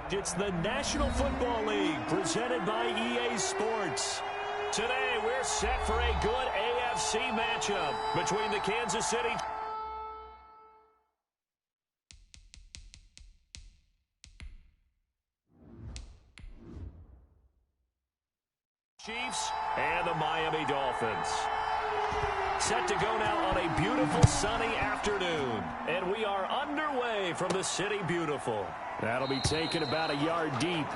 It's the National Football League presented by EA Sports. Today we're set for a good AFC matchup between the Kansas City Chiefs and the Miami Dolphins. Set to go now on a beautiful sunny afternoon. And we are underway from the City Beautiful. That'll be taken about a yard deep.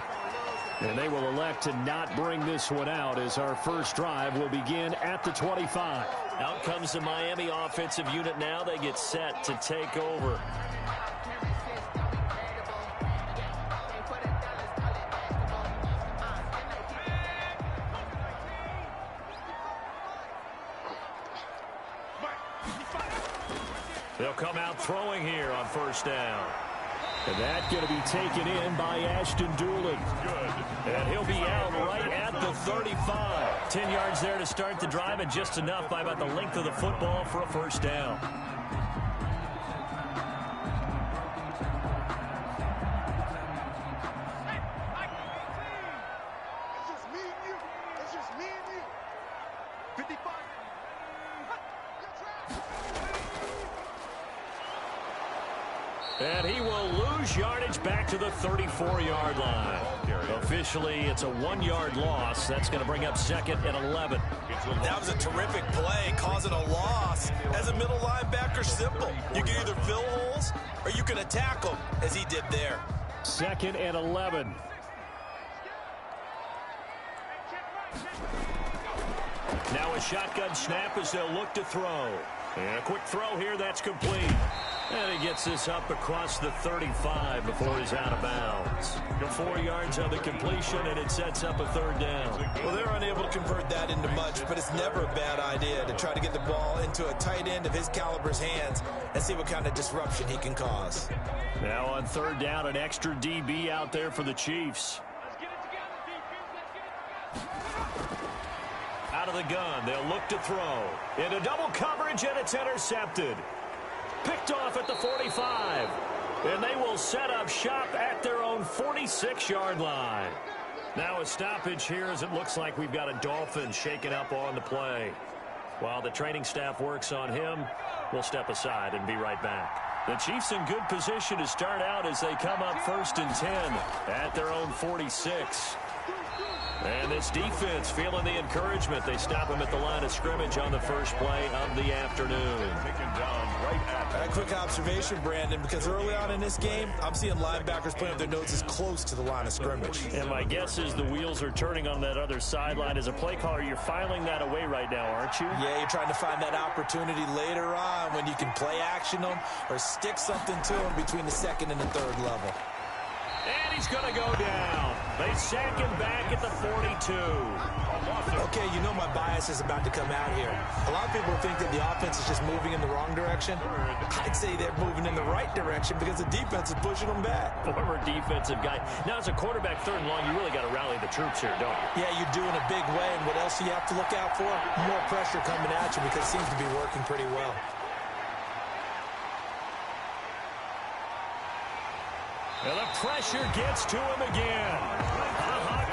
And they will elect to not bring this one out as our first drive will begin at the 25. Out comes the Miami offensive unit now. They get set to take over. They'll come out throwing here on first down. And that's going to be taken in by Ashton Doolin. Good. And he'll be out right at the 35. 10 yards there to start the drive, and just enough by about the length of the football for a first down. And he will lose yardage back to the 34-yard line. Officially, it's a 1-yard loss. That's going to bring up second and 11. That was a terrific play, causing a loss. As a middle linebacker, simple. You can either fill holes or you can attack them, as he did there. Second and 11. Now a shotgun snap as they'll look to throw. And a quick throw here, that's complete. And he gets this up across the 35 before he's out of bounds. 4 yards on the completion, and it sets up a third down. Well, they're unable to convert that into much, but it's never a bad idea to try to get the ball into a tight end of his caliber's hands and see what kind of disruption he can cause. Now on third down, an extra DB out there for the Chiefs. Out of the gun, they'll look to throw. Into double coverage, and it's intercepted. Picked off at the 45. And they will set up shop at their own 46-yard line. Now a stoppage here as it looks like we've got a Dolphin shaken up on the play. While the training staff works on him, we'll step aside and be right back. The Chiefs in good position to start out as they come up first and 10 at their own 46. And this defense feeling the encouragement. They stop him at the line of scrimmage on the first play of the afternoon. A quick observation, Brandon, because early on in this game, I'm seeing linebackers putting up their noses close to the line of scrimmage. And my guess is the wheels are turning on that other sideline. As a play caller, you're filing that away right now, aren't you? Yeah, you're trying to find that opportunity later on when you can play action them or stick something to them between the second and the third level. And he's going to go down. They sack him back at the 42. Okay, you know my bias is about to come out here. A lot of people think that the offense is just moving in the wrong direction. I'd say they're moving in the right direction because the defense is pushing them back. Former defensive guy. Now, as a quarterback, third and long, you really got to rally the troops here, don't you? Yeah, you're doing a big way, and what else do you have to look out for? More pressure coming at you because it seems to be working pretty well. And the pressure gets to him again.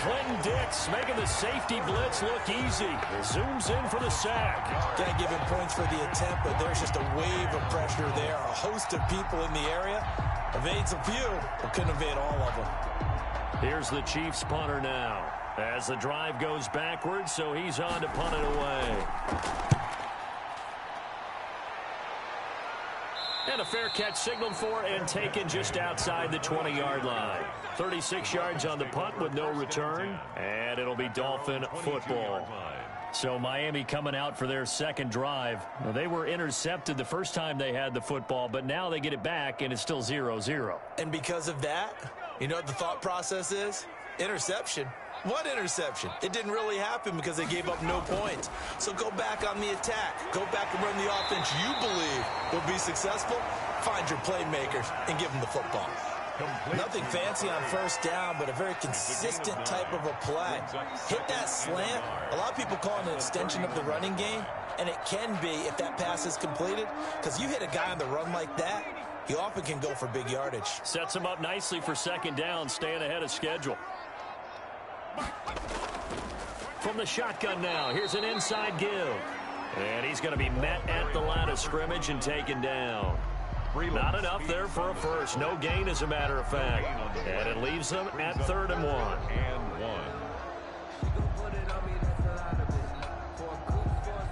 Clinton Dix making the safety blitz look easy. Zooms in for the sack. Can't give him points for the attempt, but there's just a wave of pressure there. A host of people in the area. Evades a few, but couldn't evade all of them. Here's the Chiefs punter now. As the drive goes backwards, so he's on to punt it away. And a fair catch signaled for and taken just outside the 20-yard line. 36 yards on the punt with no return, and it'll be Dolphin football. So Miami coming out for their second drive. Well, they were intercepted the first time they had the football, but now they get it back, and it's still 0-0. And because of that, you know what the thought process is? Interception. What interception? It didn't really happen because they gave up no points. So go back on the attack. Go back and run the offense you believe will be successful. Find your playmakers and give them the football. Nothing fancy on first down, but a very consistent type of a play. Hit that slant. A lot of people call it an extension of the running game, and it can be if that pass is completed, because you hit a guy on the run like that, he often can go for big yardage. Sets him up nicely for second down, staying ahead of schedule. From the shotgun now, here's an inside give. And he's going to be met at the line of scrimmage and taken down. Not enough there for a first. No gain, as a matter of fact. And it leaves them at 3rd and 1.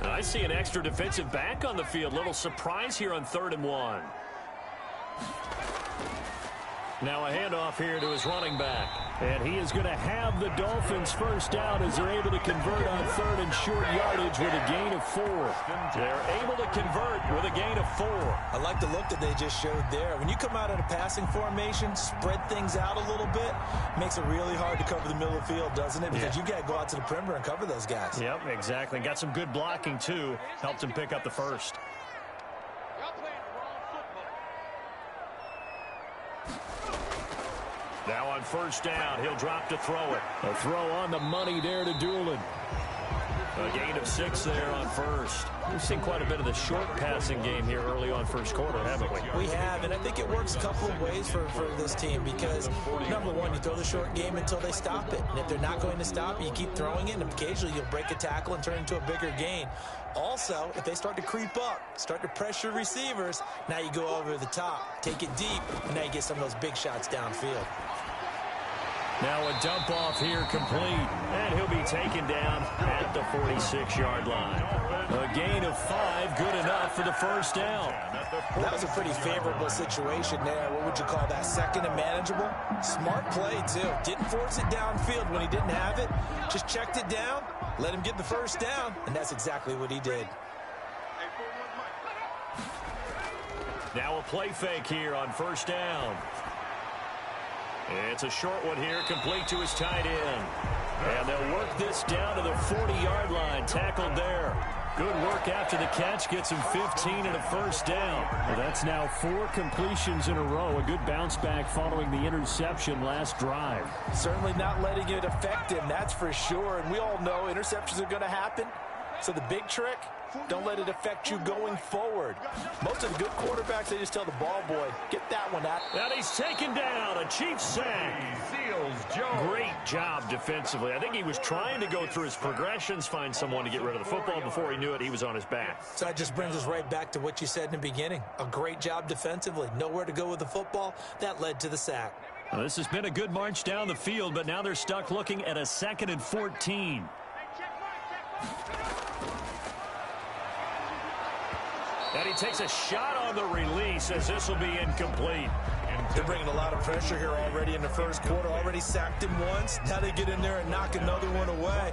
I see an extra defensive back on the field. Little surprise here on 3rd and 1. Now a handoff here to his running back. And he is going to have the Dolphins first down as they're able to convert on 3rd and short yardage with a gain of 4. They're able to convert with a gain of 4. I like the look that they just showed there. When you come out in a passing formation, spread things out a little bit, makes it really hard to cover the middle of the field, doesn't it? Because you got to go out to the perimeter and cover those guys. Yep, exactly. Got some good blocking, too. Helped him pick up the first. Now on first down, he'll drop to throw it. A throw on the money there to Doolin. A gain of 6 there on first. We've seen quite a bit of the short passing game here early on first quarter, haven't we? We have, and I think it works a couple of ways for this team because, number one, you throw the short game until they stop it. And if they're not going to stop it, you keep throwing it, and occasionally you'll break a tackle and turn it into a bigger gain. Also, if they start to creep up, start to pressure receivers, now you go over the top, take it deep, and now you get some of those big shots downfield. Now a dump off here complete, and he'll be taken down at the 46-yard line. A gain of 5, good enough for the first down. That was a pretty favorable situation there. What would you call that? Second and manageable? Smart play, too. Didn't force it downfield when he didn't have it. Just checked it down, let him get the first down, and that's exactly what he did. Now a play fake here on first down. It's a short one here, complete to his tight end. And they'll work this down to the 40-yard line, tackled there. Good work after the catch, gets him 15 and a first down. Well, that's now 4 completions in a row. A good bounce back following the interception last drive. Certainly not letting it affect him, that's for sure. And we all know interceptions are going to happen. So the big trick, don't let it affect you going forward. Most of the good quarterbacks, they just tell the ball boy, get that one out. And he's taken down, a Chiefs sack. Great job defensively. I think he was trying to go through his progressions, find someone to get rid of the football. Before he knew it, he was on his back. So that just brings us right back to what you said in the beginning. A great job defensively. Nowhere to go with the football. That led to the sack. Well, this has been a good march down the field, but now they're stuck looking at a 2nd and 14. And he takes a shot on the release as this will be incomplete. They're bringing a lot of pressure here already in the first quarter. Already sacked him once. Now they get in there and knock another one away.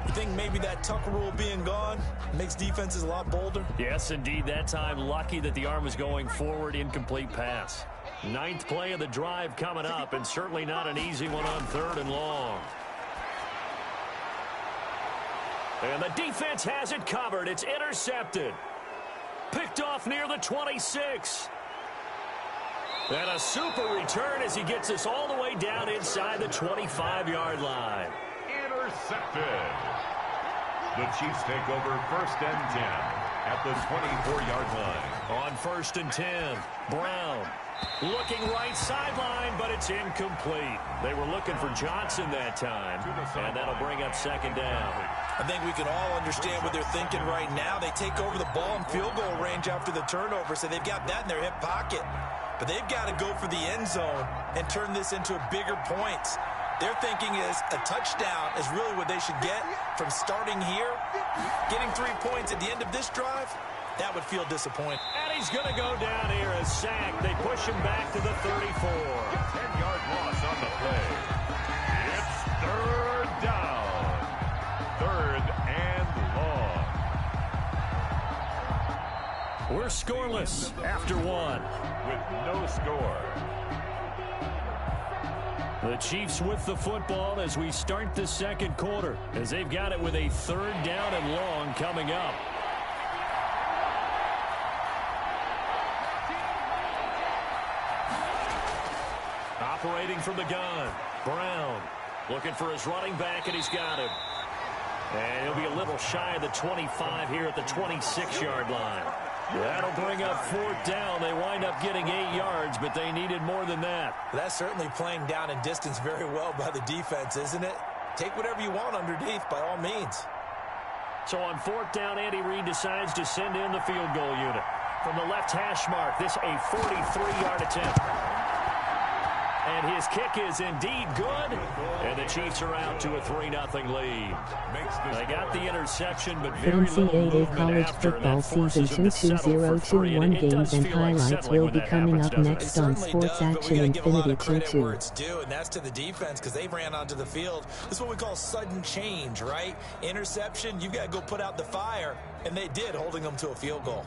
You think maybe that Tucker rule being gone makes defenses a lot bolder? Yes, indeed. That time, lucky that the arm was going forward. Incomplete pass. 9th play of the drive coming up, and certainly not an easy one on 3rd and long. And the defense has it covered. It's intercepted. Picked off near the 26. And a super return as he gets us all the way down inside the 25-yard line. Intercepted. The Chiefs take over 1st and 10 at the 24-yard line. On 1st and 10, Brown looking right sideline, but it's incomplete. They were looking for Johnson that time, and that'll bring up 2nd down. I think we can all understand what they're thinking right now. They take over the ball in field goal range after the turnover, so they've got that in their hip pocket. But they've got to go for the end zone and turn this into bigger points. Their thinking is a touchdown is really what they should get from starting here. Getting 3 points at the end of this drive, that would feel disappointing. And he's going to go down here, a sack. They push him back to the 34. 10-yard loss on the play. It's 3rd down. 3rd and long. We're scoreless after 1. With no score. The Chiefs with the football as we start the 2nd quarter, as they've got it with a 3rd down and long coming up. Operating from the gun, Brown looking for his running back, and he's got him. And he'll be a little shy of the 25 here at the 26-yard line. That'll bring up 4th down. They wind up getting 8 yards, but they needed more than that. That's certainly playing down in distance very well by the defense, isn't it? Take whatever you want underneath by all means. So on 4th down, Andy Reid decides to send in the field goal unit. From the left hash mark, this a 43-yard attempt. And his kick is indeed good. And the Chiefs are out to a 3-0 lead. They got the interception, but very little NCAA college football season 22021 games and highlights will be coming up next on Sports Action Infinity 22. And that's to the defense because they ran onto the field. This is what we call sudden change, right? Interception, you've got to go put out the fire. And they did, holding them to a field goal.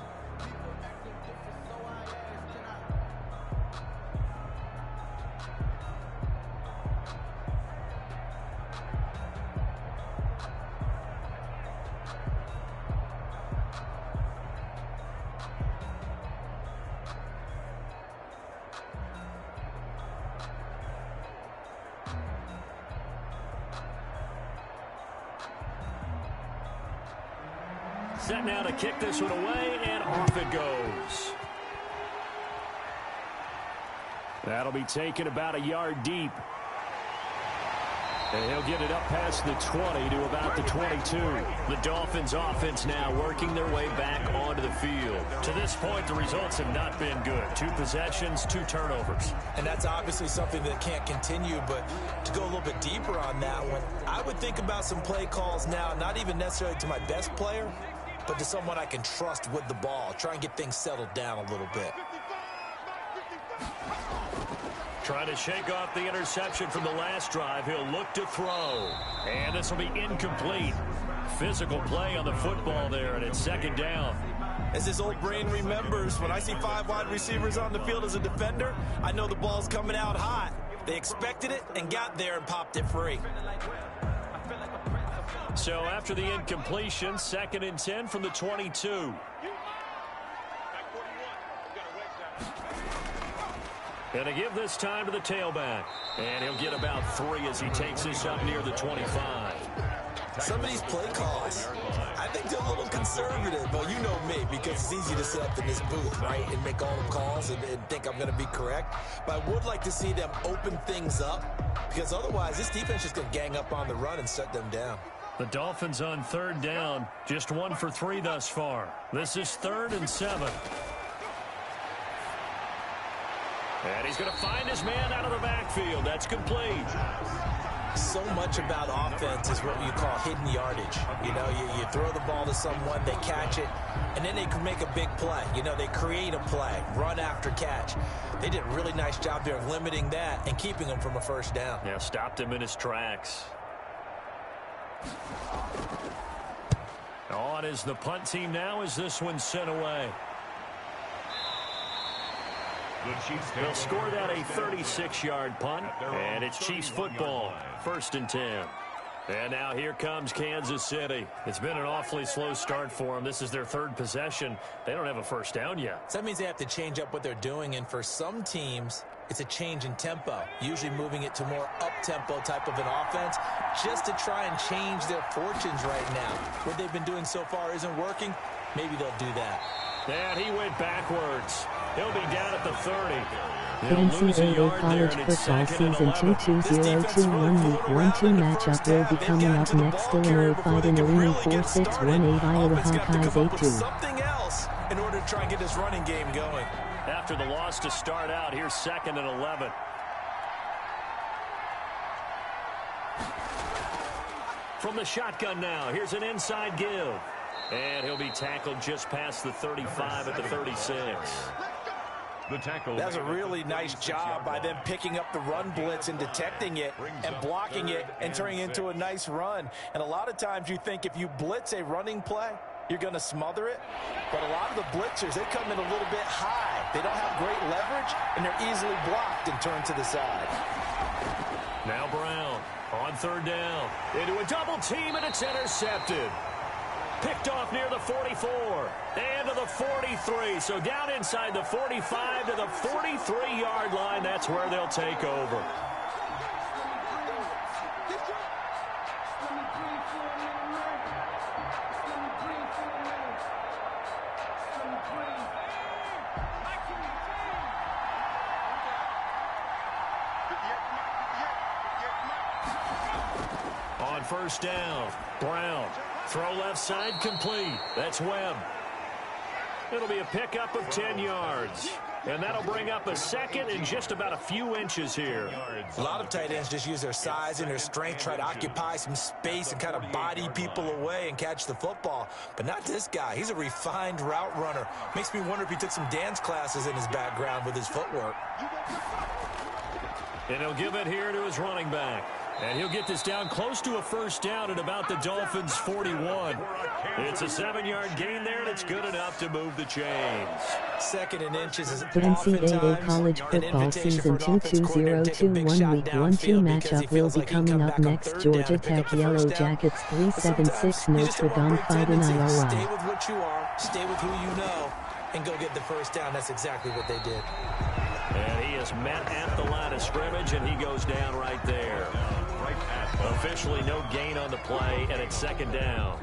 Set now to kick this one away, and off it goes. That'll be taken about a yard deep. And he'll get it up past the 20 to about the 22. The Dolphins offense now working their way back onto the field. To this point, the results have not been good. 2 possessions, 2 turnovers. And that's obviously something that can't continue, but to go a little bit deeper on that one, I would think about some play calls now, not even necessarily to my best player, but to someone I can trust with the ball. Try and get things settled down a little bit. Trying to shake off the interception from the last drive. He'll look to throw. And this will be incomplete. Physical play on the football there, and it's 2nd down. As his old brain remembers, when I see 5 wide receivers on the field as a defender, I know the ball's coming out hot. They expected it and got there and popped it free. So after the incompletion, 2nd and 10 from the 22. And to give this time to the tailback. And he'll get about 3 as he takes this up near the 25. Some of these play calls, I think they're a little conservative. Well, you know me, because it's easy to sit up in this booth, right, and make all the calls and think I'm going to be correct. But I would like to see them open things up, because otherwise this defense is going to gang up on the run and shut them down. The Dolphins on 3rd down, just 1 for 3 thus far. This is 3rd and 7. And he's going to find his man out of the backfield. That's complete. So much about offense is what you call hidden yardage. You know, you throw the ball to someone, they catch it, and then they can make a big play. You know, they create a play, run after catch. They did a really nice job there of limiting that and keeping him from a 1st down. Yeah, stopped him in his tracks. On is the punt team now as this one's sent away. They'll score that a 36-yard punt, and it's Chiefs football, 1st and 10. And now here comes Kansas City. It's been an awfully slow start for them. This is their 3rd possession. They don't have a 1st down yet. So that means they have to change up what they're doing, and for some teams, it's a change in tempo, usually moving it to more up-tempo type of an offense just to try and change their fortunes right now. What they've been doing so far isn't working. Maybe they'll do that. And he went backwards. He'll be down at the 30. The NCAA college football season 22021 Week 1-2 matchup will be coming up next. Illinois fighting a leading 4-6-1-8 Iowa Hawkeyes 8-2. Something else in order to try and get this running game going. After the loss to start out, here's 2nd and 11. From the shotgun now, here's an inside give. And he'll be tackled just past the 35 at the 36. That's a really nice job by them picking up the run blitz and detecting it and blocking it and turning it into a nice run. And a lot of times you think if you blitz a running play, you're going to smother it. But a lot of the blitzers, they come in a little bit high. They don't have great leverage, and they're easily blocked and turned to the side. Now Brown on 3rd down. Into a double team, and it's intercepted. Picked off near the 44 and to the 43. So down inside the 45 to the 43-yard line. That's where they'll take over. first down. Brown. Throw left side complete. That's Webb. It'll be a pickup of 10 yards. And that'll bring up a second and just about a few inches here. A lot of tight ends just use their size and their strength, try to occupy some space and kind of body people away and catch the football. But not this guy. He's a refined route runner. Makes me wonder if he took some dance classes in his background with his footwork. And he'll give it here to his running back. And he'll get this down close to a first down at about the Dolphins' 41. It's a 7-yard gain there, and it's good enough to move the chains. Second and inches is The NCAA college football season 2-2021 week 1-2 matchup will be coming up next. Georgia Tech Yellow Jackets 3-7-6 Notre Dame 5-9 Stay with what you are, stay with who you know, and go get the first down. That's exactly what they did. And he is met at the line of scrimmage, and he goes down right there. Officially no gain on the play, and it's second down.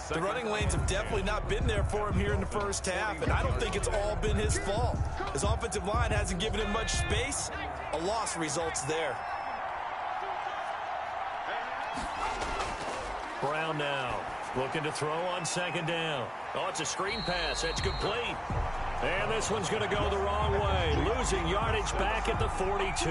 The running lanes have definitely not been there for him here in the first half, and I don't think it's all been his fault. His offensive line hasn't given him much space. A loss results there. Brown now looking to throw on second down. Oh, it's a screen pass. That's complete. And this one's going to go the wrong way. Losing yardage back at the 42.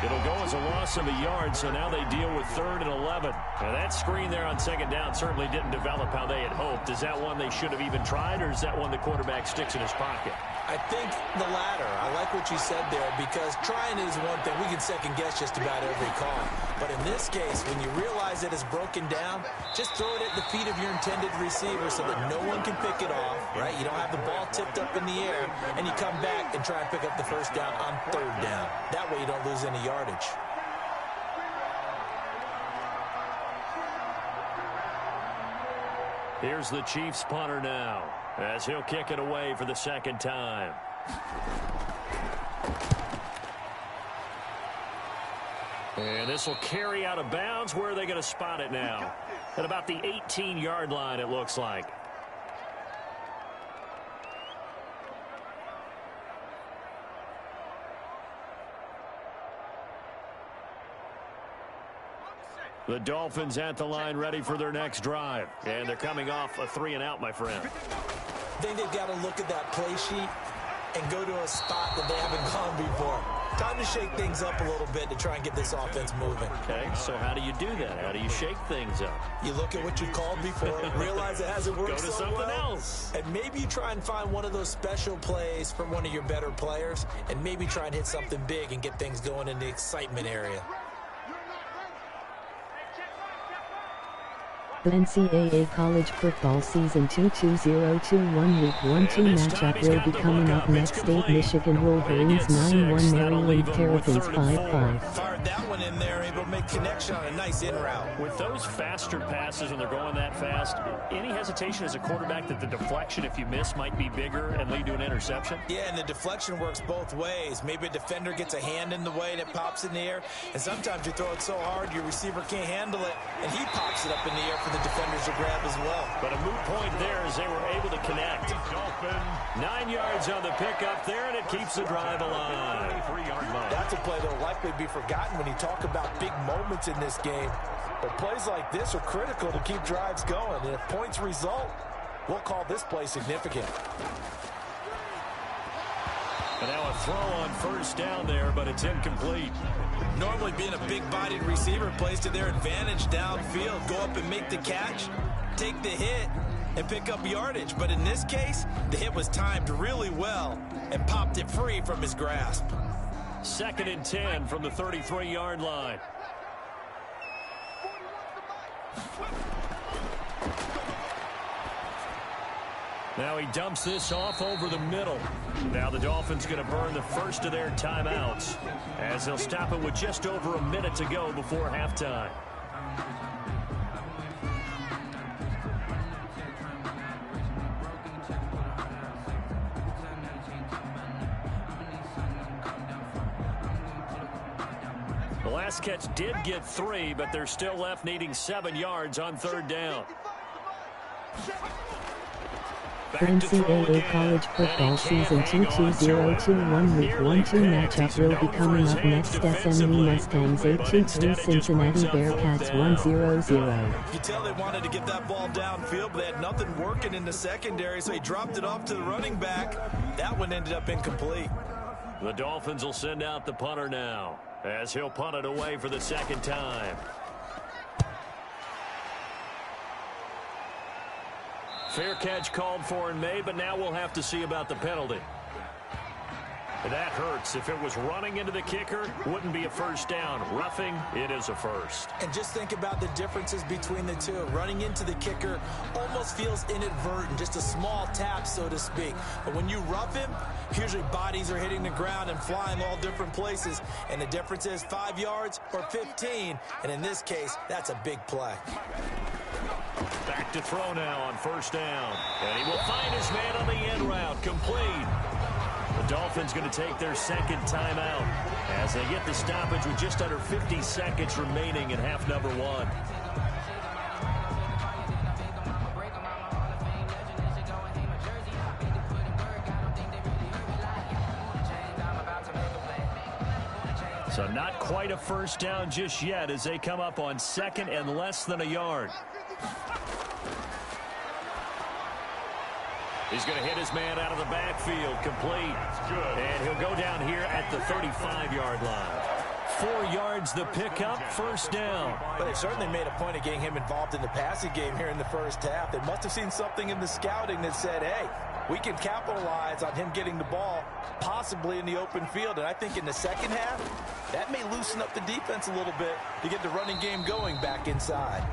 It'll go as a loss of a yard, so now they deal with 3rd and 11. Now that screen there on second down certainly didn't develop how they had hoped. Is that one they should have even tried, or is that one the quarterback sticks in his pocket? I think the latter. I like what you said there, because trying is one thing. We can second guess just about every call. But in this case, when you realize it is broken down, just throw it at the feet of your intended receiver so that no one can pick it off, right? You don't have the ball tipped up in the air, and you come back and try and pick up the first down on 3rd down. That way you don't lose any yardage. Here's the Chiefs punter now, as he'll kick it away for the second time. And this will carry out of bounds. Where are they going to spot it now? At about the 18-yard line, it looks like. The Dolphins at the line, ready for their next drive. And they're coming off a 3-and-out, my friend. I think they've got to look at that play sheet and go to a spot that they haven't gone before. Time to shake things up a little bit to try and get this offense moving. Okay, so how do you do that? How do you shake things up? You look at what you called before, realize it hasn't worked Go to so something well, else. and maybe you try and find one of those special plays from one of your better players, and maybe try and hit something big and get things going in the excitement area. The NCAA college football season 2-2021 week 1-2 matchup will be coming up next. State Michigan Wolverines 9-1 Maryland Terrapins 5-5. Fired that one in there, able to make connection on a nice in route. With those faster passes when they're going that fast, any hesitation as a quarterback that the deflection, if you miss, might be bigger and lead to an interception? Yeah, and the deflection works both ways. Maybe a defender gets a hand in the way and it pops in the air, and sometimes you throw it so hard your receiver can't handle it, and he pops it up in the air for the defenders to grab as well. But a moot point there as they were able to connect. 9 yards on the pickup there, and it keeps the drive alive. That's a play that will likely be forgotten when you talk about big moments in this game. But plays like this are critical to keep drives going, and if points result, we'll call this play significant. And now a throw on first down there, but it's incomplete. Normally being a big-bodied receiver plays to their advantage downfield. Go up and make the catch, take the hit, and pick up yardage. But in this case, the hit was timed really well and popped it free from his grasp. 2nd and 10 from the 33-yard line. Now he dumps this off over the middle. Now the Dolphins going to burn the first of their timeouts, as they'll stop it with just over a minute to go before halftime. The last catch did get 3, but they're still left needing 7 yards on 3rd down. NCAA college football season 2021 week 1-2 matchup will be coming up next. SMU Mustangs 8-3 Cincinnati Bearcats 1-0-0. You can tell they wanted to get that ball downfield, but they had nothing working in the secondary, so he dropped it off to the running back. That one ended up incomplete. The Dolphins will send out the punter now, as he'll punt it away for the second time. Fair catch called for and made, but now we'll have to see about the penalty. That hurts. If it was running into the kicker, wouldn't be a first down. Roughing, it is a first. And just think about the differences between the two. Running into the kicker almost feels inadvertent, just a small tap, so to speak. But when you rough him, usually bodies are hitting the ground and flying all different places. And the difference is 5 yards or 15. And in this case, that's a big play. Back to throw now on first down. And he will find his man on the end route. Complete. The Dolphins going to take their second timeout as they get the stoppage with just under 50 seconds remaining in half number one. So not quite a first down just yet as they come up on second and less than a yard. He's going to hit his man out of the backfield, complete. And he'll go down here at the 35-yard line. 4 yards the pickup, first down. But they've certainly made a point of getting him involved in the passing game here in the first half. They must have seen something in the scouting that said, hey, we can capitalize on him getting the ball, possibly in the open field. And I think in the second half, that may loosen up the defense a little bit to get the running game going back inside.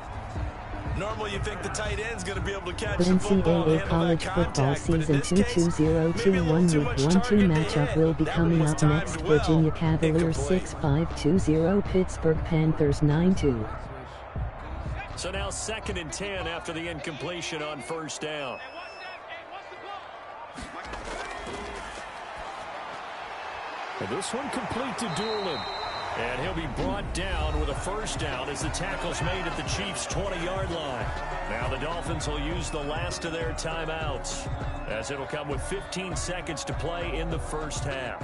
Normally you think the tight end's going to be able to catch the football and NCAA college football season 2021 week 1-2 matchup will be coming up next. Virginia Cavaliers 6-5-2-0 Pittsburgh Panthers 9-2. So now 2nd and 10 after the incompletion on first down. And this one complete to Doolin. And he'll be brought down with a first down as the tackle's made at the Chiefs' 20-yard line. Now the Dolphins will use the last of their timeouts, as it'll come with 15 seconds to play in the first half.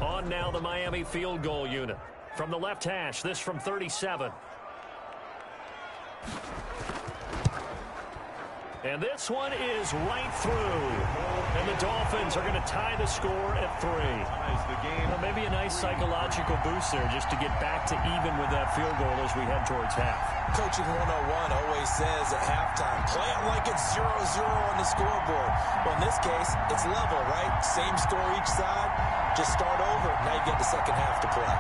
On now the Miami field goal unit. From the left hash, this from 37. And this one is right through. And the Dolphins are going to tie the score at 3. Well, maybe a nice psychological boost there just to get back to even with that field goal as we head towards half. Coaching 101 always says at halftime, play it like it's 0-0 on the scoreboard. Well, in this case, it's level, right? Same score each side. Just start over. Now you get the second half to play.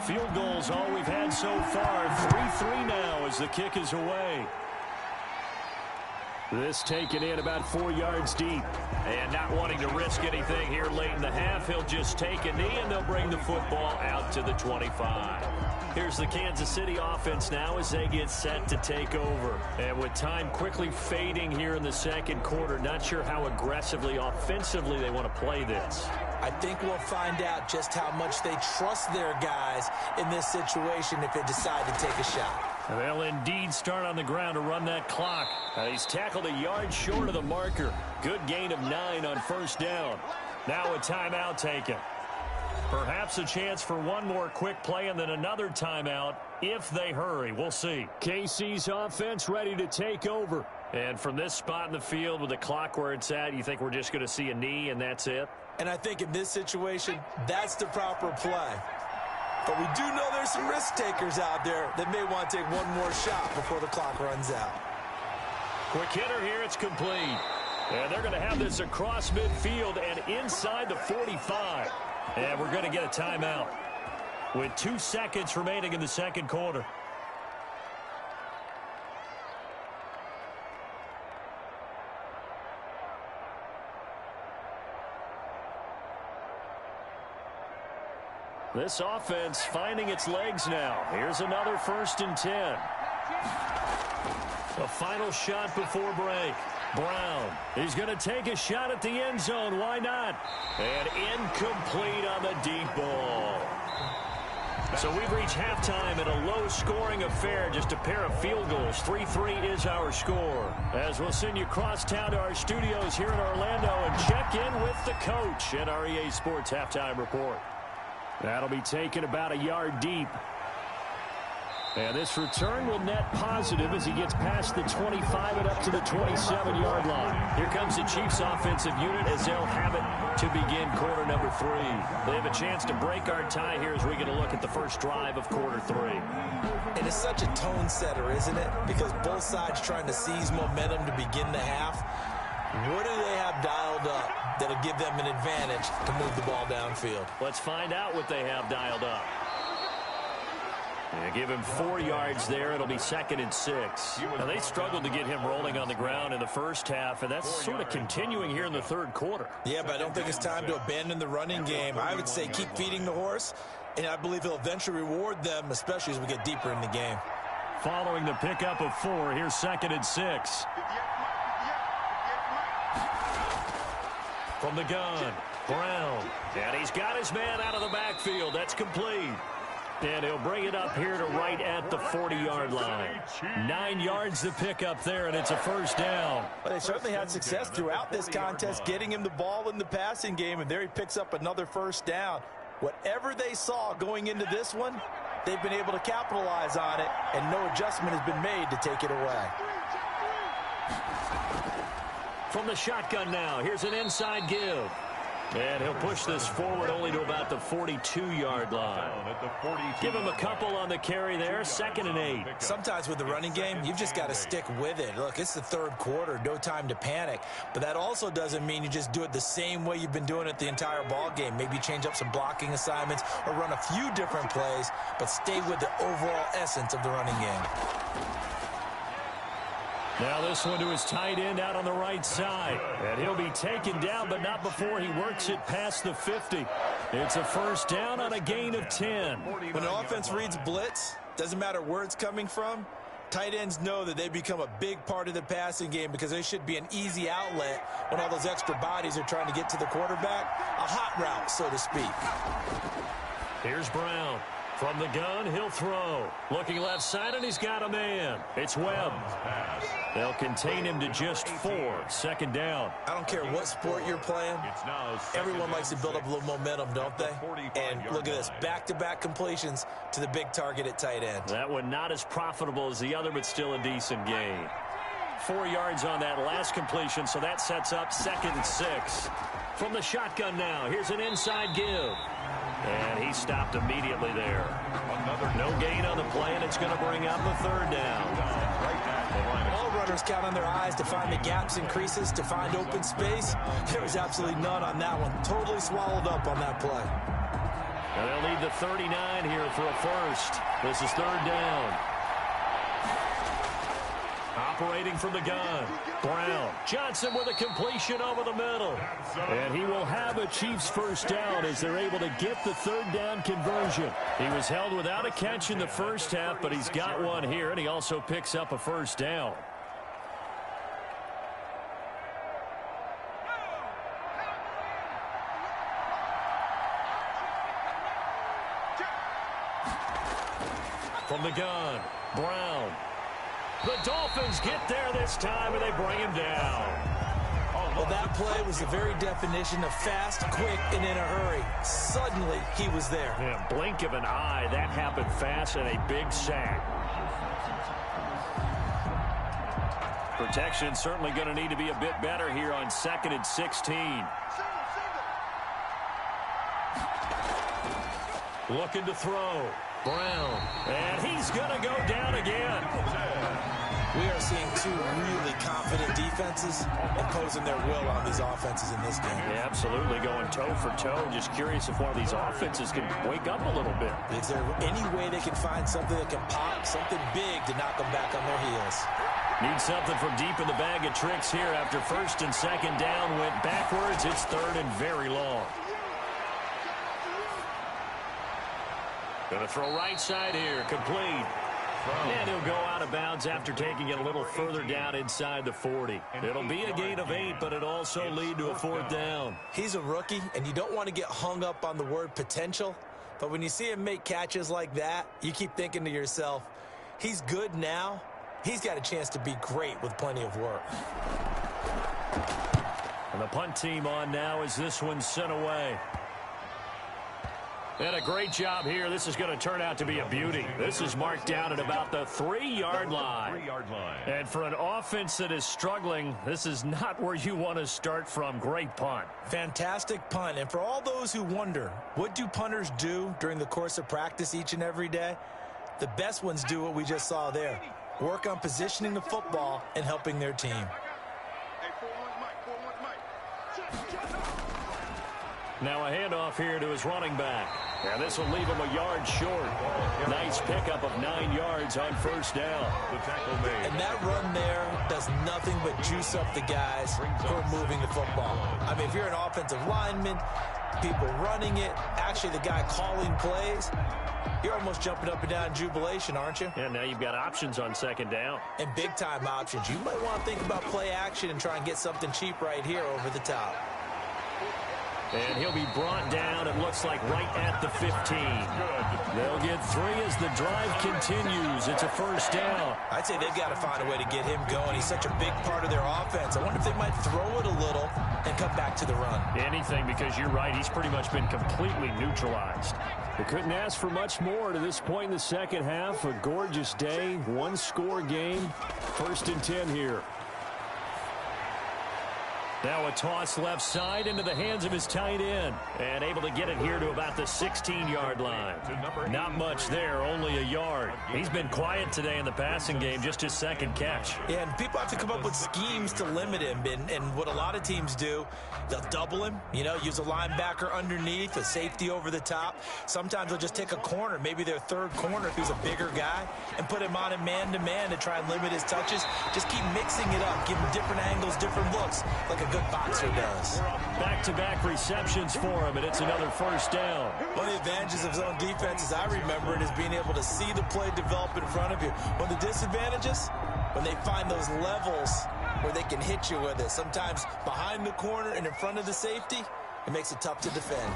Field goals all we've had so far. 3-3 now as the kick is away. This taken in about 4 yards deep. And not wanting to risk anything here late in the half, he'll just take a knee and they'll bring the football out to the 25. Here's the Kansas City offense now as they get set to take over. And with time quickly fading here in the second quarter, not sure how aggressively, offensively they want to play this. I think we'll find out just how much they trust their guys in this situation if they decide to take a shot. They'll indeed start on the ground to run that clock. He's tackled a yard short of the marker. Good gain of 9 on first down. Now a timeout taken. Perhaps a chance for one more quick play and then another timeout if they hurry. We'll see. KC's offense ready to take over. And from this spot in the field with the clock where it's at, you think we're just going to see a knee and that's it? And I think in this situation, that's the proper play. But we do know there's some risk takers out there that may want to take one more shot before the clock runs out. Quick hitter here, it's complete. And they're going to have this across midfield and inside the 45. And we're going to get a timeout. with 2 seconds remaining in the second quarter. This offense finding its legs now. Here's another 1st and 10. A final shot before break. Brown, he's going to take a shot at the end zone. Why not? And incomplete on the deep ball. So we've reached halftime in a low-scoring affair, just a pair of field goals. 3-3 is our score. As we'll send you across town to our studios here in Orlando and check in with the coach at our EA Sports Halftime Report. That'll be taken about a yard deep. And this return will net positive as he gets past the 25 and up to the 27-yard line. Here comes the Chiefs offensive unit as they'll have it to begin quarter number 3. They have a chance to break our tie here as we get a look at the first drive of quarter 3. And it's such a tone setter, isn't it? Because both sides trying to seize momentum to begin the half. What do they have dialed up that'll give them an advantage to move the ball downfield? Let's find out what they have dialed up. Give him 4 yards there. It'll be 2nd and 6. Now, they struggled to get him rolling on the ground in the first half, and that's sort of continuing here in the third quarter. Yeah, but I don't think it's time to abandon the running game. I would say keep feeding the horse, and I believe he'll eventually reward them, especially as we get deeper in the game. Following the pickup of 4, here's 2nd and 6. From the gun, Brown. And he's got his man out of the backfield. That's complete. And he'll bring it up here to right at the 40-yard line. 9 yards to pick up there, and it's a first down. Well, they certainly had success throughout this contest, getting him the ball in the passing game, and there he picks up another first down. Whatever they saw going into this one, they've been able to capitalize on it, and no adjustment has been made to take it away. From the shotgun now, here's an inside give. And he'll push this forward only to about the 42-yard line. Give him a couple on the carry there, 2nd and 8. Sometimes with the running game, you've just got to stick with it. Look, it's the third quarter, no time to panic. But that also doesn't mean you just do it the same way you've been doing it the entire ball game. Maybe change up some blocking assignments or run a few different plays, but stay with the overall essence of the running game. Now this one to his tight end out on the right side. And he'll be taken down, but not before he works it past the 50. It's a first down on a gain of 10. When an offense reads blitz, doesn't matter where it's coming from, tight ends know that they become a big part of the passing game because they should be an easy outlet when all those extra bodies are trying to get to the quarterback. A hot route, so to speak. Here's Brown. From the gun, he'll throw. Looking left side, and he's got a man. It's Webb. They'll contain him to just 4. 2nd down. I don't care what sport you're playing. Everyone likes to build up a little momentum, don't they? And look at this, back-to-back completions to the big target at tight end. That one not as profitable as the other, but still a decent gain. 4 yards on that last completion, so that sets up 2nd and 6. From the shotgun now, here's an inside give. And he stopped immediately there. No gain on the play, and it's going to bring up a 3rd down. All runners count on their eyes to find the gaps and creases, to find open space. There was absolutely none on that one. Totally swallowed up on that play. And they'll need the 39 here for a first. This is 3rd down. Operating from the gun, Brown. Johnson with a completion over the middle. And he will have a Chiefs first down as they're able to get the 3rd down conversion. He was held without a catch in the first half, but he's got one here, and he also picks up a first down. From the gun, Brown. The Dolphins get there this time, and they bring him down. Well, that play was the very definition of fast, quick, and in a hurry. Suddenly, he was there. Yeah, blink of an eye, that happened fast, and a big sack. Protection certainly going to need to be a bit better here on 2nd and 16. Looking to throw. Brown. And he's going to go down again. We are seeing two really confident defenses imposing their will on these offenses in this game. Yeah, absolutely, going toe for toe. Just curious if one of these offenses can wake up a little bit. Is there any way they can find something that can pop, something big to knock them back on their heels? Need something from deep in the bag of tricks here after first and second down went backwards. It's third and very long. Going to throw right side here, complete. And he'll go out of bounds after taking it a little further down inside the 40. It'll be a gain of 8, but it'll also lead to a fourth down. He's a rookie, and you don't want to get hung up on the word potential. But when you see him make catches like that, you keep thinking to yourself, he's good now. He's got a chance to be great with plenty of work. And the punt team on now as this one's sent away. And a great job here. This is going to turn out to be a beauty. This is marked down at about the 3-yard line. And for an offense that is struggling, this is not where you want to start from. Great punt. Fantastic punt. And for all those who wonder, what do punters do during the course of practice each and every day? The best ones do what we just saw there. Work on positioning the football and helping their team. Now a handoff here to his running back. And this will leave him a yard short. Nice pickup of 9 yards on first down. The tackle made. And that run there does nothing but juice up the guys who are moving the football. I mean, if you're an offensive lineman, people running it, actually the guy calling plays, you're almost jumping up and down in jubilation, aren't you? And now you've got options on second down. And big-time options. You might want to think about play action and try and get something cheap right here over the top. And he'll be brought down, it looks like, right at the 15. They'll get 3 as the drive continues. It's a first down. I'd say they've got to find a way to get him going. He's such a big part of their offense. I wonder if they might throw it a little and come back to the run. Anything, because you're right, he's pretty much been completely neutralized. They couldn't ask for much more to this point in the second half. A gorgeous day, one-score game. First and 10 here. Now a toss left side into the hands of his tight end. And able to get it here to about the 16-yard line. Not much there, only a yard. He's been quiet today in the passing game, just his second catch. Yeah, and people have to come up with schemes to limit him. And what a lot of teams do, they'll double him, use a linebacker underneath, a safety over the top. Sometimes they'll just take a corner, maybe their third corner if he's a bigger guy, and put him on a man-to-man to try and limit his touches. Just keep mixing it up, give him different angles, different looks, like a good boxer does. Back-to-back receptions for him, and it's another first down. One of the advantages of zone defense, as I remember it, is being able to see the play develop in front of you. One of the disadvantages, when they find those levels where they can hit you with it, sometimes behind the corner and in front of the safety, it makes it tough to defend.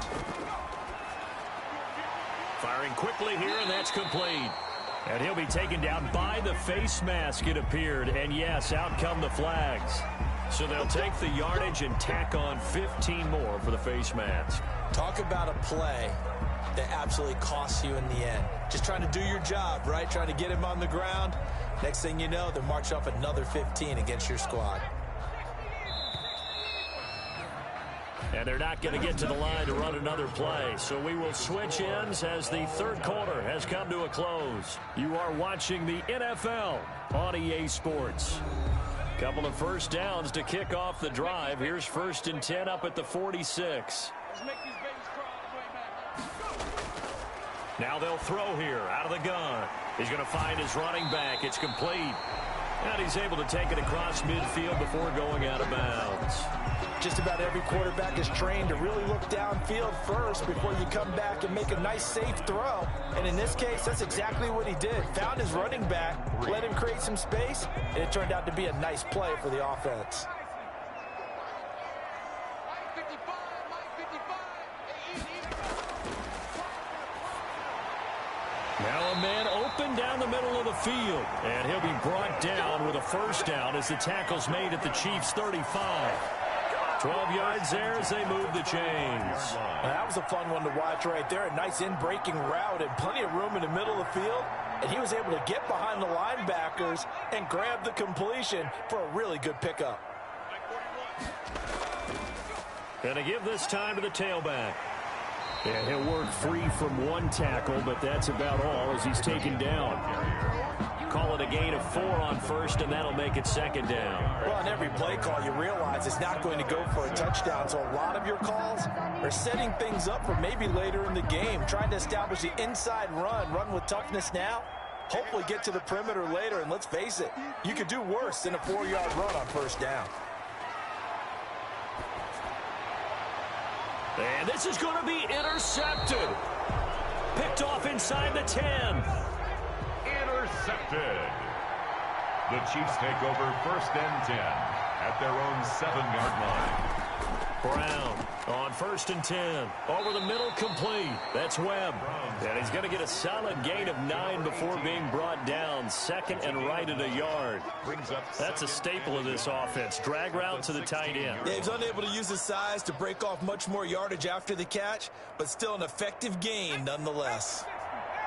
Firing quickly here, and that's complete. And he'll be taken down by the face mask, it appeared. And yes, out come the flags. So they'll take the yardage and tack on 15 more for the face mask. Talk about a play that absolutely costs you in the end. Just trying to do your job, right? Trying to get him on the ground. Next thing you know, they'll march off another 15 against your squad. And they're not going to get to the line to run another play. So we will switch ends as the third quarter has come to a close. You are watching the NFL on EA Sports. Couple of first downs to kick off the drive. Here's first and 10 up at the 46. Now they'll throw here out of the gun. He's going to find his running back. It's complete. And he's able to take it across midfield before going out of bounds. Just about every quarterback is trained to really look downfield first before you come back and make a nice, safe throw. And in this case, that's exactly what he did. Found his running back, let him create some space, and it turned out to be a nice play for the offense. Now a man open down the middle of the field. And he'll be brought down with a first down as the tackle's made at the Chiefs' 35. 12 yards there as they move the chains. That was a fun one to watch right there. A nice in-breaking route and plenty of room in the middle of the field. And he was able to get behind the linebackers and grab the completion for a really good pickup. Going to give this time to the tailback. And he'll work free from one tackle, but that's about all as he's taken down. Call it a gain of 4 on first, and that'll make it second down. Well, on every play call, you realize it's not going to go for a touchdown, so a lot of your calls are setting things up for maybe later in the game, trying to establish the inside run with toughness now, hopefully get to the perimeter later, and let's face it, you could do worse than a 4-yard run on first down. And this is going to be intercepted. Picked off inside the 10. Intercepted. The Chiefs take over first and 10 at their own 7-yard line. Brown on first and 10. Over the middle, complete. That's Webb. And he's going to get a solid gain of 9 before being brought down. Second and right at a yard. That's a staple of this offense. Drag route to the tight end. Yeah, he's unable to use his size to break off much more yardage after the catch, but still an effective gain nonetheless.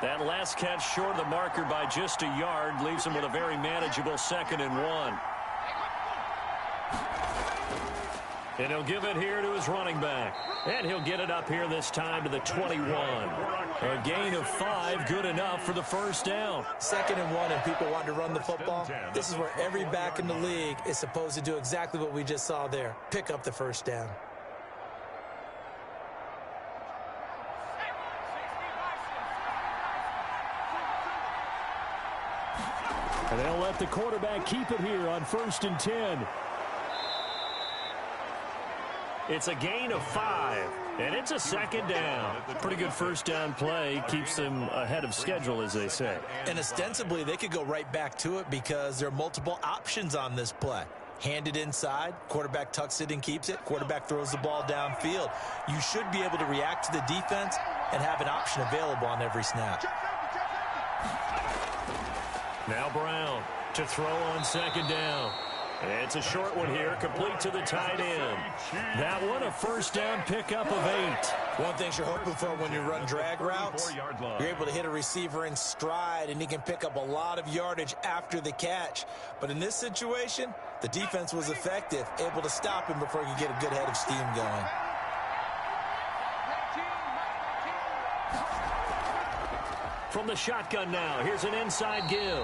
That last catch short of the marker by just a yard leaves him with a very manageable 2nd and 1. And he'll give it here to his running back. And he'll get it up here this time to the 21. A gain of 5, good enough for the first down. 2nd and 1, and people want to run the football. This is where every back in the league is supposed to do exactly what we just saw there. Pick up the first down. And they'll let the quarterback keep it here on first and 10. It's a gain of 5, and it's a 2nd down. Pretty good first down play. Keeps them ahead of schedule, as they say. And ostensibly, they could go right back to it because there are multiple options on this play. Hand it inside, quarterback tucks it and keeps it, quarterback throws the ball downfield. You should be able to react to the defense and have an option available on every snap. Now Brown to throw on 2nd down. It's a short one here, complete to the tight end. That one, a first down pickup of 8. One thing you're hoping for when you run drag routes, you're able to hit a receiver in stride, and he can pick up a lot of yardage after the catch. But in this situation, the defense was effective, able to stop him before he could get a good head of steam going. From the shotgun now, here's an inside give.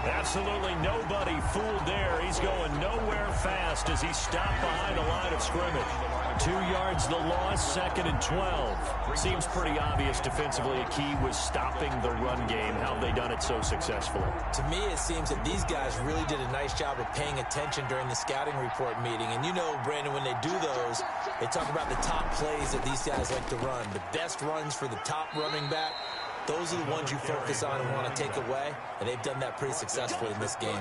Absolutely nobody fooled there. He's going nowhere fast as he stopped behind the line of scrimmage. 2 yards the loss, 2nd and 12. Seems pretty obvious defensively a key was stopping the run game. How have they done it so successfully? To me, it seems that these guys really did a nice job of paying attention during the scouting report meeting. And you know, Brandon, when they do those, they talk about the top plays that these guys like to run. The best runs for the top running back. Those are the ones you focus on and want to take away, and they've done that pretty successfully in this game.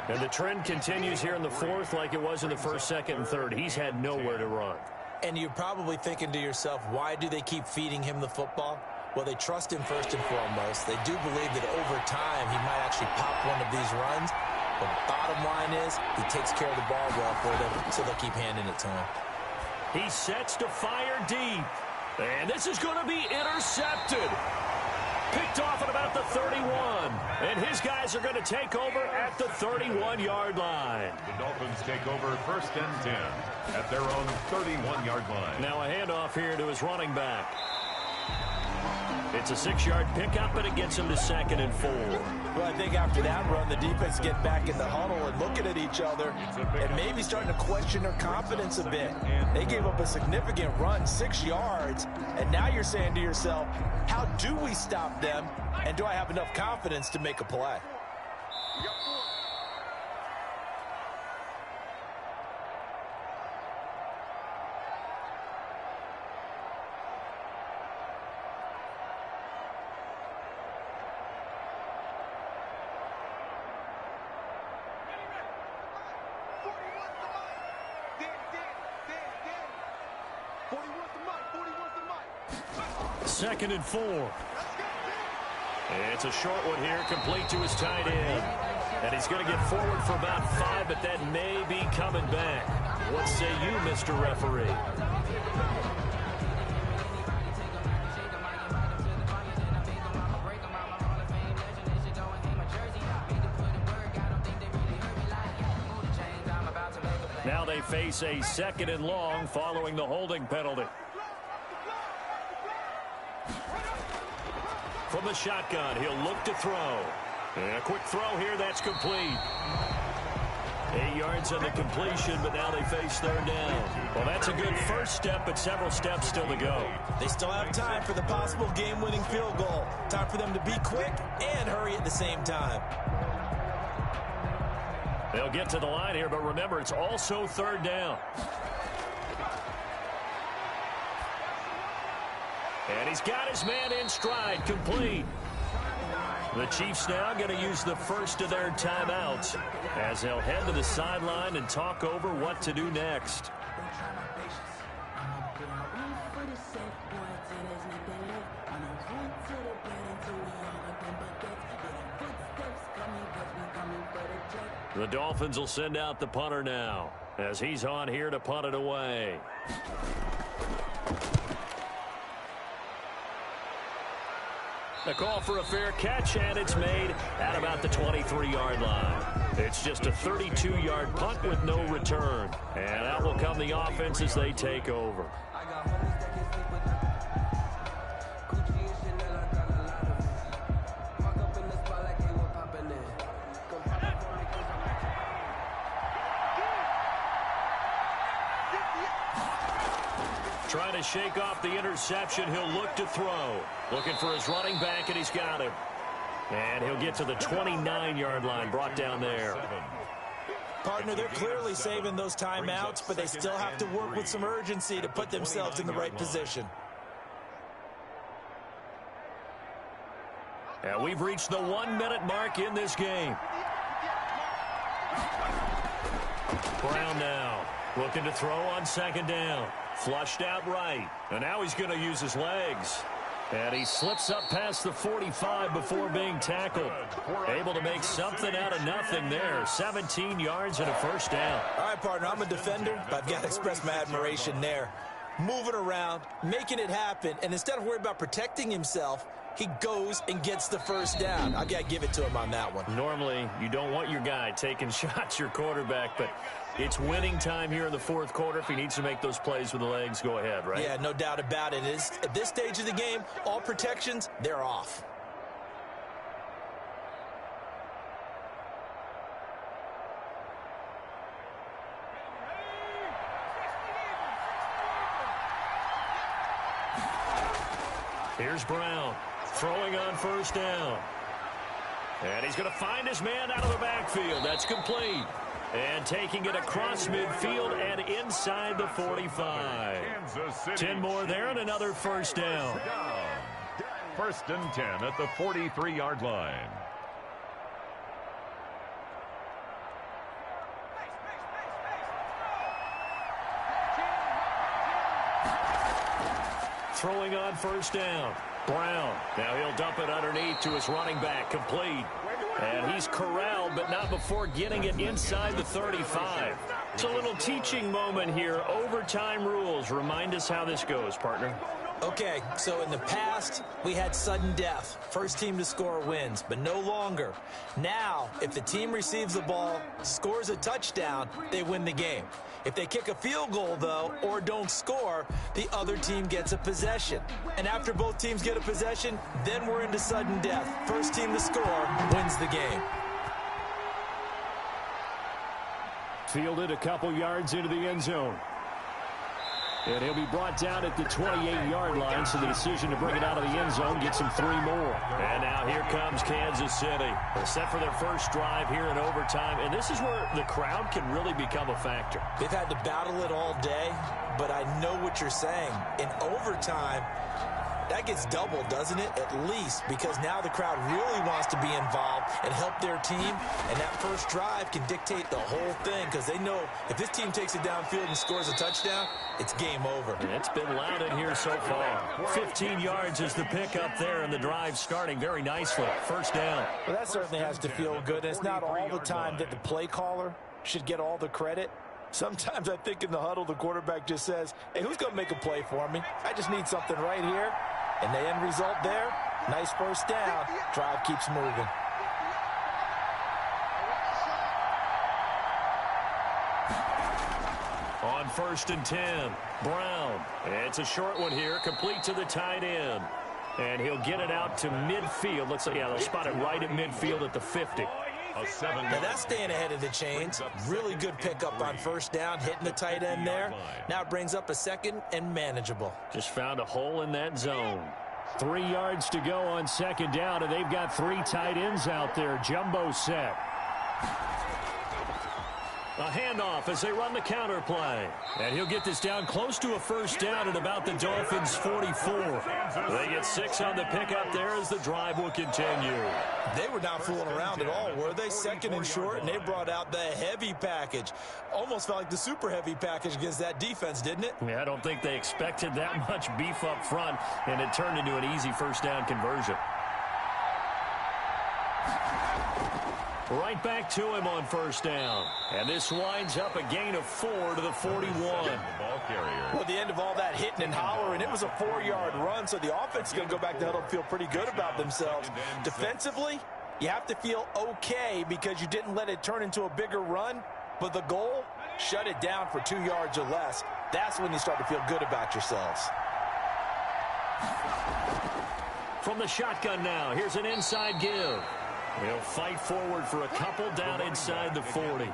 And the trend continues here in the 4th like it was in the 1st, 2nd, and 3rd. He's had nowhere to run. And you're probably thinking to yourself, why do they keep feeding him the football? Well, they trust him first and foremost. They do believe that over time he might actually pop one of these runs. But bottom line is he takes care of the ball well for them, so they'll keep handing it to him. He sets to fire deep. And this is going to be intercepted. Picked off at about the 31. And his guys are going to take over at the 31-yard line. The Dolphins take over first and 10 at their own 31-yard line. Now a handoff here to his running back. It's a 6-yard pickup, and it gets him to 2nd and 4. Well, I think after that run, the defense get back in the huddle and looking at each other and maybe starting to question their confidence a bit. They gave up a significant run, 6 yards, and now you're saying to yourself, how do we stop them, and do I have enough confidence to make a play? Second and 4. It's a short one here, complete to his tight end. And he's going to get forward for about 5, but that may be coming back. What say you, Mr. Referee? Now they face a 2nd and long following the holding penalty. From the shotgun, he'll look to throw. And a quick throw here, that's complete. 8 yards on the completion, but now they face third down. Well, that's a good first step, but several steps still to go. They still have time for the possible game-winning field goal. Time for them to be quick and hurry at the same time. They'll get to the line here, but remember, it's also third down. And he's got his man in stride, complete. The Chiefs now going to use the first of their timeouts as they'll head to the sideline and talk over what to do next. The Dolphins will send out the punter now as he's on here to punt it away. A call for a fair catch, and it's made at about the 23-yard line. It's just a 32-yard punt with no return. And out will come the offense as they take over. Trying to shake off the interception. He'll look to throw. Looking for his running back, and he's got him. And he'll get to the 29-yard line, brought down there. Partner, they're clearly saving those timeouts, but they still have to work with some urgency to put themselves in the right position. And we've reached the 1-minute mark in this game. Brown now looking to throw on second down. Flushed out right. And now he's going to use his legs. And he slips up past the 45 before being tackled. Able to make something out of nothing there. 17 yards and a first down. All right, partner, I'm a defender, but I've got to express my admiration there. Moving around, making it happen, and instead of worrying about protecting himself, he goes and gets the first down. I've got to give it to him on that one. Normally, you don't want your guy taking shots, your quarterback, but it's winning time here in the fourth quarter. If he needs to make those plays with the legs, go ahead, right? Yeah, no doubt about it. At this stage of the game, all protections, they're off. Here's Brown throwing on first down. And he's going to find his man out of the backfield. That's complete. And taking it across midfield and inside the 45. 10 more there and another first down. First and 10 at the 43-yard line. Throwing on first down. Brown. Now he'll dump it underneath to his running back. Complete. And he's corralled, but not before getting it inside the 35. It's a little teaching moment here. Overtime rules. Remind us how this goes, partner. Okay, so in the past, we had sudden death. First team to score wins, but no longer. Now, if the team receives the ball, scores a touchdown, they win the game. If they kick a field goal, though, or don't score, the other team gets a possession. And after both teams get a possession, then we're into sudden death. First team to score wins the game. Fielded a couple yards into the end zone. And he'll be brought down at the 28-yard line, so the decision to bring it out of the end zone gets him 3 more. And now here comes Kansas City. They're set for their first drive here in overtime, and this is where the crowd can really become a factor. They've had to battle it all day, but I know what you're saying. In overtime, that gets doubled, doesn't it? At least, because now the crowd really wants to be involved and help their team, and that first drive can dictate the whole thing, because they know if this team takes it downfield and scores a touchdown, it's game over. And it's been loud in here so far. 15 yards is the pickup there, and the drive starting very nicely. First down. Well, that certainly has to feel good. It's not all the time that the play caller should get all the credit. Sometimes I think in the huddle, the quarterback just says, hey, who's going to make a play for me? I just need something right here. And the end result there, nice first down. Drive keeps moving. On first and 10, Brown. It's a short one here, complete to the tight end. And he'll get it out to midfield. Looks like, yeah, they'll spot it right at midfield at the 50. Now that's staying ahead of the chains. Really good pickup on first down, hitting the tight end there. Now it brings up a second and manageable. Just found a hole in that zone. 3 yards to go on second down, and they've got 3 tight ends out there. Jumbo set. A handoff as they run the counter play. And he'll get this down close to a first down at about the Dolphins' 44. They get 6 on the pickup there as the drive will continue. They were not fooling around at all, were they? Second and short, and they brought out the heavy package. Almost felt like the super heavy package against that defense, didn't it? Yeah, I don't think they expected that much beef up front, and it turned into an easy first down conversion. Right back to him on first down. And this winds up a gain of 4 to the 41. Well, at the end of all that hitting and hollering, it was a 4-yard run, so the offense is going to go back to huddle and feel pretty good about themselves. Defensively, you have to feel okay because you didn't let it turn into a bigger run, but the goal, shut it down for 2 yards or less. That's when you start to feel good about yourselves. From the shotgun now, here's an inside give. He'll fight forward for a couple down inside the 40.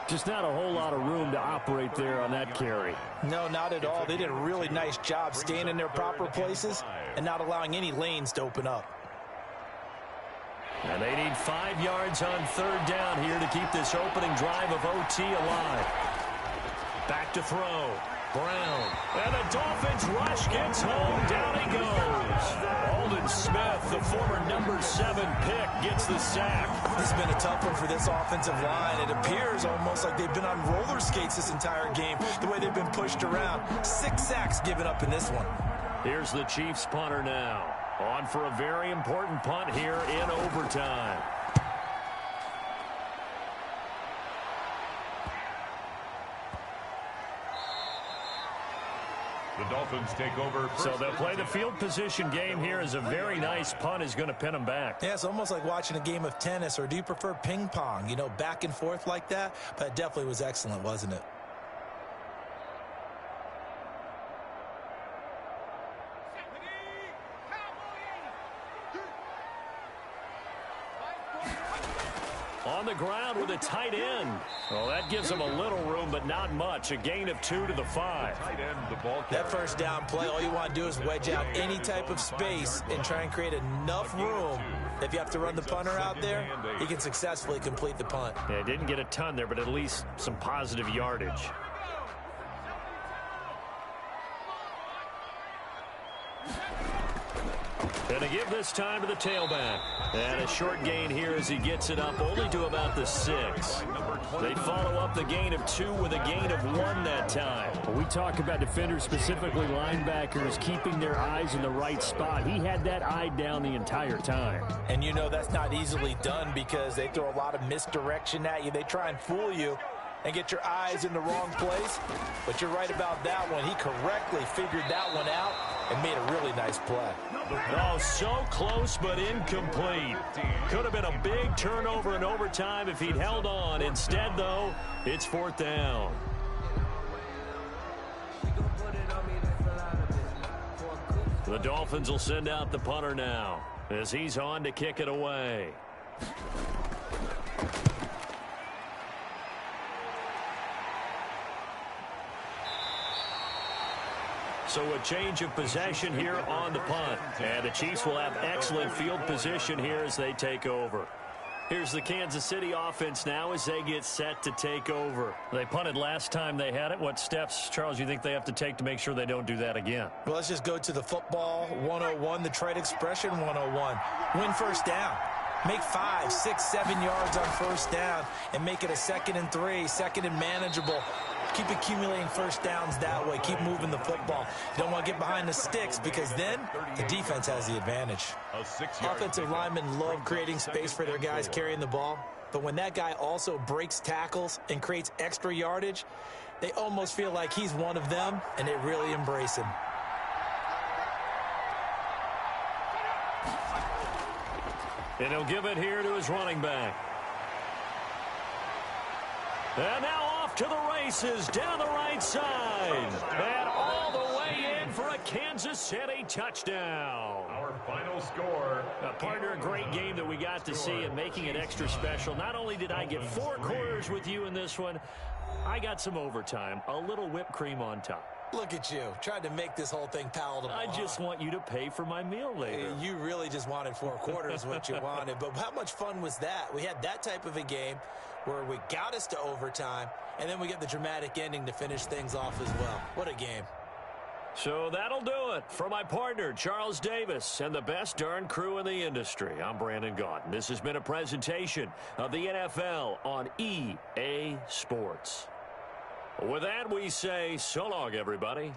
Just not a whole lot of room to operate there on that carry. No, not at all. They did a really nice job staying in their proper places and not allowing any lanes to open up. And they need 5 yards on third down here to keep this opening drive of OT alive. Back to throw. Brown. And the Dolphins rush gets home. Down he goes. Aldon Smith, the former number 7 pick, gets the sack. This has been a tough one for this offensive line. It appears almost like they've been on roller skates this entire game, the way they've been pushed around. 6 sacks given up in this one. Here's the Chiefs punter now. On for a very important punt here in overtime. The Dolphins take over. So they'll play the field position game here as a very nice punt is going to pin them back. Yeah, it's almost like watching a game of tennis, or do you prefer ping pong? You know, back and forth like that? But it definitely was excellent, wasn't it? On the ground with a tight end. Well, that gives them a little room, but not much. A gain of 2 to the 5. That first down play, all you want to do is wedge out any type of space and try and create enough room. If you have to run the punter out there, he can successfully complete the punt. Yeah, didn't get a ton there, but at least some positive yardage. And to give this time to the tailback. And a short gain here as he gets it up only to about the 6. They follow up the gain of 2 with a gain of 1 that time. We talk about defenders, specifically linebackers, keeping their eyes in the right spot. He had that eye down the entire time. And you know that's not easily done because they throw a lot of misdirection at you. They try and fool you and get your eyes in the wrong place. But you're right about that one. He correctly figured that one out and made a really nice play. Oh, so close but incomplete. Could have been a big turnover in overtime if he'd held on. Instead, though, it's 4th down. The Dolphins will send out the punter now as he's on to kick it away. So a change of possession here on the punt. And the Chiefs will have excellent field position here as they take over. Here's the Kansas City offense now as they get set to take over. They punted last time they had it. What steps, Charles, you think they have to take to make sure they don't do that again? Well, let's just go to the football 101, the trade expression 101. Win first down. Make 5, 6, 7 yards on first down and make it a 2nd and 3, 2nd and manageable. Keep accumulating first downs that way. Keep moving the football. You don't want to get behind the sticks because then the defense has the advantage. Offensive linemen love creating space for their guys carrying the ball. But when that guy also breaks tackles and creates extra yardage, they almost feel like he's one of them, and they really embrace him. And he'll give it here to his running back. And now off to the races down the right side. And all the way in for a Kansas City touchdown. Our final score. Partner, a great game that we got to see and making it extra special. Not only did I get 4 quarters with you in this one, I got some overtime, a little whipped cream on top. Look at you, trying to make this whole thing palatable. I just want you to pay for my meal later. You really just wanted 4 quarters what you wanted. But how much fun was that? We had that type of a game where we got us to overtime, and then we get the dramatic ending to finish things off as well. What a game. So that'll do it. For my partner, Charles Davis, and the best darn crew in the industry, I'm Brandon Gaudin. This has been a presentation of the NFL on EA Sports. With that, we say so long, everybody.